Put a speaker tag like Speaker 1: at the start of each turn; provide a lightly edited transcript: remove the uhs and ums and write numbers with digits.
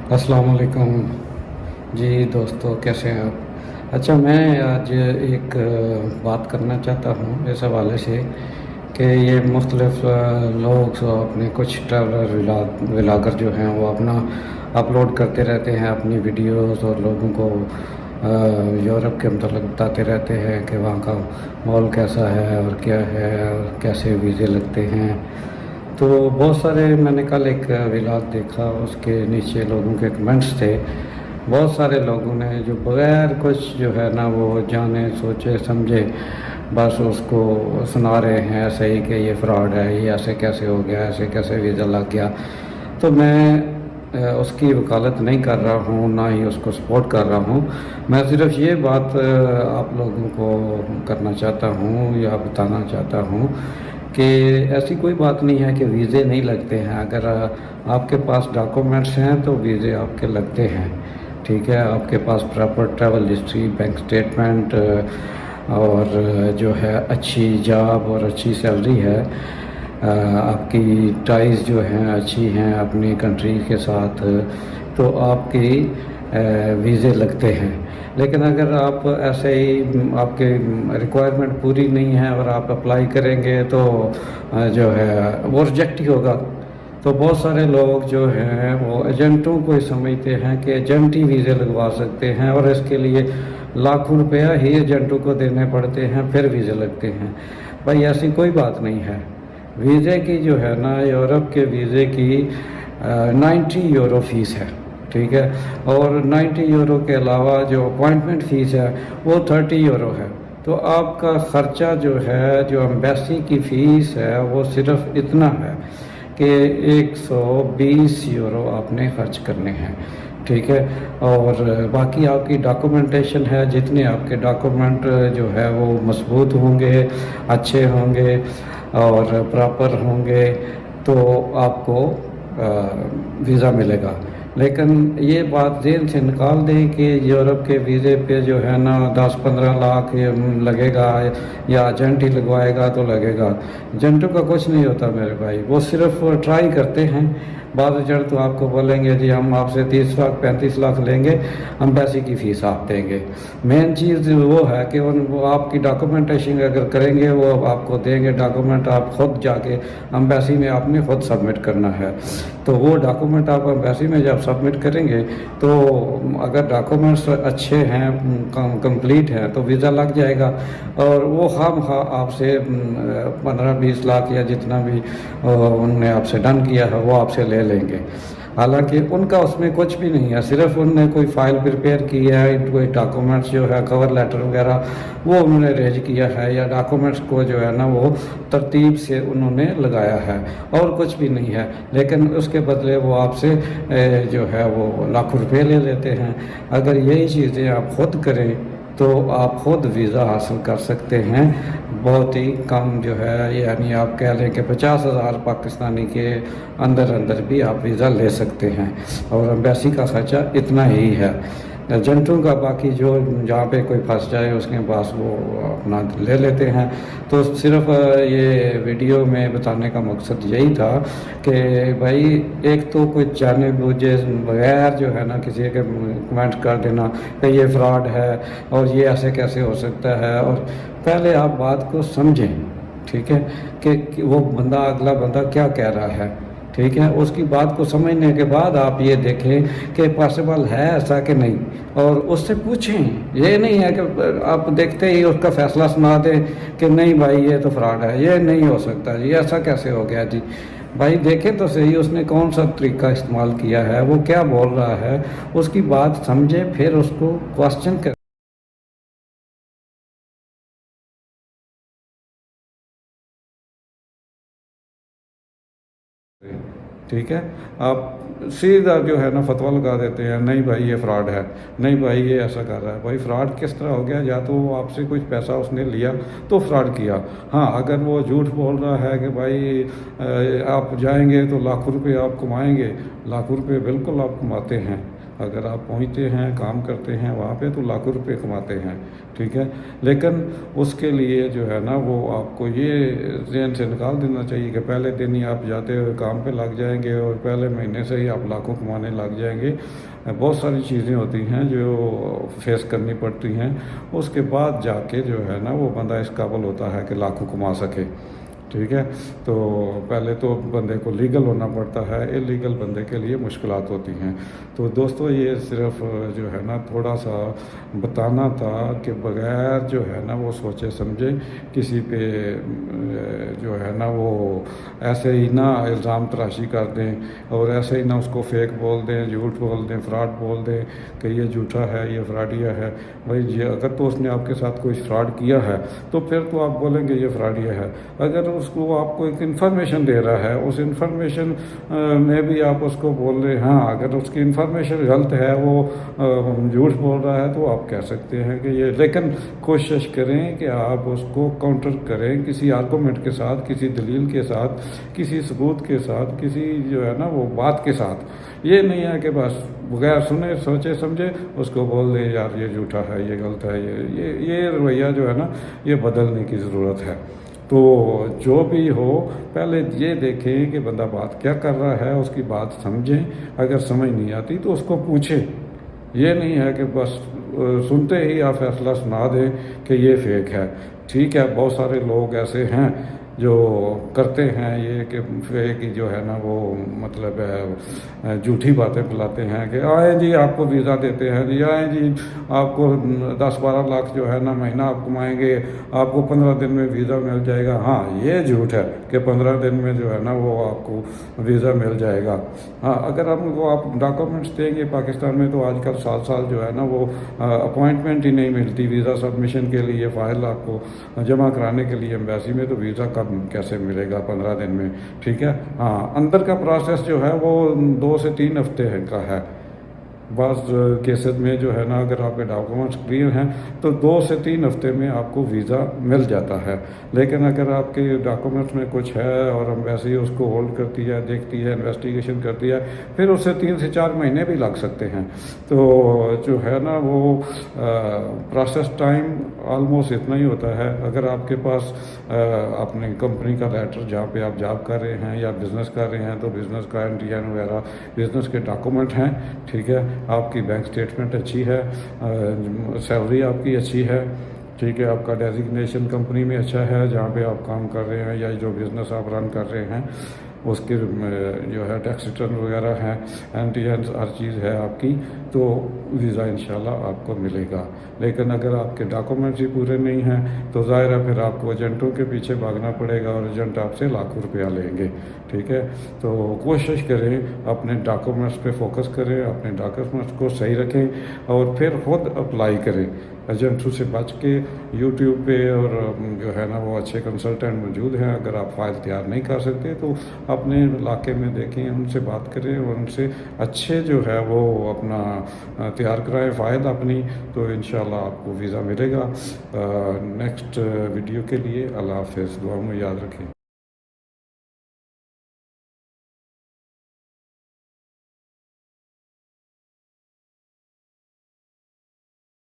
Speaker 1: अस्सलाम वालेकुम जी दोस्तों, कैसे हैं आप। अच्छा, मैं आज एक बात करना चाहता हूँ इस हवाले से कि ये मुख्तलिफ़ लोग अपने कुछ ट्रैवलर व्लागर जो हैं वो अपना अपलोड करते रहते हैं अपनी वीडियोस और लोगों को यूरोप के मतलब बताते रहते हैं कि वहाँ का माहौल कैसा है और क्या है और कैसे वीज़े लगते हैं। तो बहुत सारे मैंने कल एक व्लॉग देखा, उसके नीचे लोगों के कमेंट्स थे। बहुत सारे लोगों ने जो बगैर कुछ जो है ना वो जाने सोचे समझे बस उसको सुना रहे हैं ऐसे ही कि ये फ्रॉड है, ये ऐसे कैसे हो गया, ऐसे कैसे वीज़ा लग गया। तो मैं उसकी वकालत नहीं कर रहा हूँ, ना ही उसको सपोर्ट कर रहा हूँ। मैं सिर्फ ये बात आप लोगों को करना चाहता हूँ या बताना चाहता हूँ कि ऐसी कोई बात नहीं है कि वीज़े नहीं लगते हैं। अगर आपके पास डॉक्यूमेंट्स हैं तो वीज़े आपके लगते हैं। ठीक है, आपके पास proper travel history, bank statement और जो है अच्छी जॉब और अच्छी सैलरी है, आपकी टाइज जो हैं अच्छी हैं अपनी कंट्री के साथ, तो आपकी वीज़े लगते हैं। लेकिन अगर आप ऐसे ही आपके रिक्वायरमेंट पूरी नहीं है और आप अप्लाई करेंगे तो जो है वो रिजेक्ट ही होगा। तो बहुत सारे लोग जो हैं वो एजेंटों को ही समझते हैं कि एजेंट ही वीज़े लगवा सकते हैं और इसके लिए लाखों रुपया ही एजेंटों को देने पड़ते हैं, फिर वीज़े लगते हैं। भाई ऐसी कोई बात नहीं है। वीज़े की जो है ना, यूरोप के वीज़े की 90 यूरो फ़ीस है। ठीक है, और 90 यूरो के अलावा जो अपॉइंटमेंट फ़ीस है वो 30 यूरो है। तो आपका ख़र्चा जो है, जो एम्बेसी की फ़ीस है, वो सिर्फ इतना है कि 120 यूरो आपने खर्च करने हैं। ठीक है, और बाकी आपकी डॉक्यूमेंटेशन है, जितने आपके डॉक्यूमेंट जो है वो मजबूत होंगे, अच्छे होंगे और प्रॉपर होंगे तो आपको वीज़ा मिलेगा। लेकिन ये बात ज़हन से निकाल दें कि यूरोप के वीज़े पे जो है ना 10-15 लाख लगेगा या एजेंट ही लगवाएगा तो लगेगा। एजेंटों का कुछ नहीं होता मेरे भाई, वो सिर्फ ट्राई करते हैं। बाद एजेंट तो आपको बोलेंगे जी हम आपसे 30 लाख 35 लाख लेंगे, एम्बेसी की फ़ीस आप देंगे। मेन चीज़ वो है कि वो आपकी डॉक्यूमेंटेशन अगर करेंगे वो आपको देंगे डॉक्यूमेंट, आप ख़ुद जाके एम्बेसी में आपने ख़ुद सबमिट करना है। तो वो डॉक्यूमेंट आप एम्बेसी में जब सबमिट करेंगे तो अगर डॉक्यूमेंट्स अच्छे हैं, कंप्लीट हैं, तो वीज़ा लग जाएगा। और वो खामखा आपसे 15-20 लाख या जितना भी उनने आपसे डन किया है वो आपसे ले लेंगे। हालांकि उनका उसमें कुछ भी नहीं है, सिर्फ उनने कोई फ़ाइल प्रिपेयर की है, कोई डॉक्यूमेंट्स जो है कवर लेटर वगैरह वो उन्होंने अरेंज किया है, या डॉक्यूमेंट्स को जो है ना वो तरतीब से उन्होंने लगाया है, और कुछ भी नहीं है। लेकिन उसके बदले वो आपसे जो है वो लाखों रुपये ले लेते हैं। अगर यही चीज़ें आप ख़ुद करें तो आप ख़ुद वीज़ा हासिल कर सकते हैं बहुत ही कम जो है, यानी आप कह लें कि 50,000 पाकिस्तानी के अंदर अंदर भी आप वीज़ा ले सकते हैं, और एम्बेसी का ख़र्चा इतना ही है। एजेंटों का बाकी जो जहाँ पे कोई फंस जाए उसके पास वो अपना ले लेते हैं। तो सिर्फ ये वीडियो में बताने का मकसद यही था कि भाई एक तो कोई जाने बूझे बगैर जो है ना किसी के कमेंट कर देना कि ये फ्रॉड है और ये ऐसे कैसे हो सकता है, और पहले आप बात को समझें। ठीक है, कि वो बंदा अगला बंदा क्या कह रहा है। ठीक है, उसकी बात को समझने के बाद आप ये देखें कि पॉसिबल है ऐसा कि नहीं, और उससे पूछें। ये नहीं है कि आप देखते ही उसका फैसला सुना दें कि नहीं भाई ये तो फ्रॉड है, ये नहीं हो सकता जी, ऐसा कैसे हो गया जी। भाई देखें तो सही उसने कौन सा तरीका इस्तेमाल किया है, वो क्या बोल रहा है, उसकी बात समझें, फिर उसको क्वेश्चन करें। ठीक है, आप सीधा जो है ना फतवा लगा देते हैं नहीं भाई ये फ्रॉड है, नहीं भाई ये ऐसा कर रहा है। भाई फ्रॉड किस तरह हो गया, या तो वो आपसे कुछ पैसा उसने लिया तो फ्रॉड किया। हाँ, अगर वो झूठ बोल रहा है कि भाई आप जाएंगे तो लाखों रुपए आप कमाएंगे, लाखों रुपए बिल्कुल आप कमाते हैं।
Speaker 2: اگر آپ پہنچتے ہیں کام کرتے ہیں وہاں پہ تو لاکھوں روپے کماتے ہیں، ٹھیک ہے، لیکن اس کے لیے جو ہے نا وہ آپ کو یہ ذہن سے نکال دینا چاہیے کہ پہلے دن ہی آپ جاتے ہوئے کام پہ لگ جائیں گے اور پہلے مہینے سے ہی آپ لاکھوں کمانے لگ جائیں گے۔ بہت ساری چیزیں ہوتی ہیں جو فیس کرنی پڑتی ہیں، اس کے بعد جا کے جو ہے نا وہ بندہ اس قابل ہوتا ہے کہ لاکھوں کما سکے، ٹھیک ہے۔ تو پہلے تو بندے کو لیگل ہونا پڑتا ہے، انلیگل بندے کے لیے مشکلات ہوتی ہیں۔ تو دوستو یہ صرف جو ہے نا تھوڑا سا بتانا تھا کہ بغیر جو ہے نا وہ سوچے سمجھے کسی پہ جو ہے نا وہ ایسے ہی نہ الزام تراشی کر دیں اور ایسے ہی نہ اس کو فیک بول دیں، جھوٹ بول دیں، فراڈ بول دیں کہ یہ جھوٹا ہے، یہ فراڈیا ہے۔ بھائی یہ اگر تو اس نے آپ کے ساتھ کوئی فراڈ کیا ہے تو پھر تو آپ بولیں گے یہ فراڈیا ہے۔ اگر اس کو آپ کو ایک انفارمیشن دے رہا ہے، اس انفارمیشن میں بھی آپ اس کو بول رہے ہیں، ہاں اگر اس کی انفارمیشن غلط ہے، وہ جھوٹ بول رہا ہے تو آپ کہہ سکتے ہیں کہ یہ، لیکن کوشش کریں کہ آپ اس کو کاؤنٹر کریں کسی آرگومنٹ کے ساتھ، کسی دلیل کے ساتھ، کسی ثبوت کے ساتھ، کسی جو ہے نا وہ بات کے ساتھ۔ یہ نہیں ہے کہ بس بغیر سنے سوچے سمجھے اس کو بول دیں یار یہ جھوٹا ہے، یہ غلط ہے، یہ رویہ جو ہے نا یہ بدلنے کی ضرورت ہے۔ تو جو بھی ہو پہلے یہ دیکھیں کہ بندہ بات کیا کر رہا ہے، اس کی بات سمجھیں، اگر سمجھ نہیں آتی تو اس کو پوچھیں۔ یہ نہیں ہے کہ بس سنتے ہی آپ فیصلہ سنا دیں کہ یہ فیک ہے۔ ٹھیک ہے، بہت سارے لوگ ایسے ہیں جو کرتے ہیں یہ کہ فیک جو ہے نا وہ مطلب ہے جھوٹی باتیں پھیلاتے ہیں کہ آئیں جی آپ کو ویزا دیتے ہیں جی، آئیں جی آپ کو 10-12 لاکھ جو ہے نا مہینہ آپ کمائیں گے، آپ کو 15 دن میں ویزا مل جائے گا۔ ہاں یہ جھوٹ ہے کہ 15 دن میں جو ہے نا وہ آپ کو ویزا مل جائے گا۔ ہاں اگر ہم کو آپ ڈاکومنٹس دیں گے پاکستان میں تو آج کل سال جو ہے نا وہ اپوائنٹمنٹ ہی نہیں ملتی ویزا سبمیشن کے لیے، فائل آپ کو جمع کرانے کے لیے ایمبیسی میں، تو ویزا کب کیسے ملے گا 15 دن میں، ٹھیک ہے۔ ہاں اندر کا پروسیس جو ہے وہ 2 سے 3 ہفتے کا ہے۔ بعض کیسز میں جو ہے نا اگر آپ کے ڈاکومنٹس کلیئر ہیں تو 2 سے 3 ہفتے میں آپ کو ویزا مل جاتا ہے، لیکن اگر آپ کے ڈاکومنٹس میں کچھ ہے اور ایمبیسی اس کو ہولڈ کرتی ہے، دیکھتی ہے، انویسٹیگیشن کرتی ہے، پھر اس سے 3 سے 4 مہینے بھی لگ سکتے ہیں۔ تو جو ہے نا وہ پروسیس ٹائم آلموسٹ اتنا ہی ہوتا ہے۔ اگر آپ کے پاس اپنی کمپنی کا لیٹر جہاں پہ آپ جاب کر رہے ہیں یا بزنس کر رہے ہیں تو بزنس کا NTN وغیرہ بزنس کے ڈاکومنٹ ہیں، ٹھیک ہے، آپ کی بینک سٹیٹمنٹ اچھی ہے، سیلری آپ کی اچھی ہے، ٹھیک ہے، آپ کا ڈیزگنیشن کمپنی میں اچھا ہے جہاں پہ آپ کام کر رہے ہیں یا جو بزنس آپ رن کر رہے ہیں، اس کے جو ہے ٹیکس ریٹرن وغیرہ ہیں، NTN ہر چیز ہے آپ کی، تو ویزا انشاءاللہ آپ کو ملے گا۔ لیکن اگر آپ کے ڈاکومنٹس ہی پورے نہیں ہیں تو ظاہر ہے پھر آپ کو ایجنٹوں کے پیچھے بھاگنا پڑے گا اور ایجنٹ آپ سے لاکھوں روپیہ لیں گے، ٹھیک ہے۔ تو کوشش کریں اپنے ڈاکومنٹس پہ فوکس کریں، اپنے ڈاکومنٹس کو صحیح رکھیں اور پھر خود اپلائی کریں ایجنٹوں سے بچ کے۔ یوٹیوب پہ اور جو ہے نا وہ اچھے کنسلٹنٹ موجود ہیں، اگر آپ فائل تیار نہیں کر سکتے تو اپنے علاقے میں دیکھیں، ان سے بات کریں اور ان سے اچھے جو ہے وہ اپنا تیار کرائیں فائل اپنی، تو انشاءاللہ آپ کو ویزا ملے گا۔ نیکسٹ ویڈیو کے لیے اللہ حافظ، دعا میں یاد رکھیں۔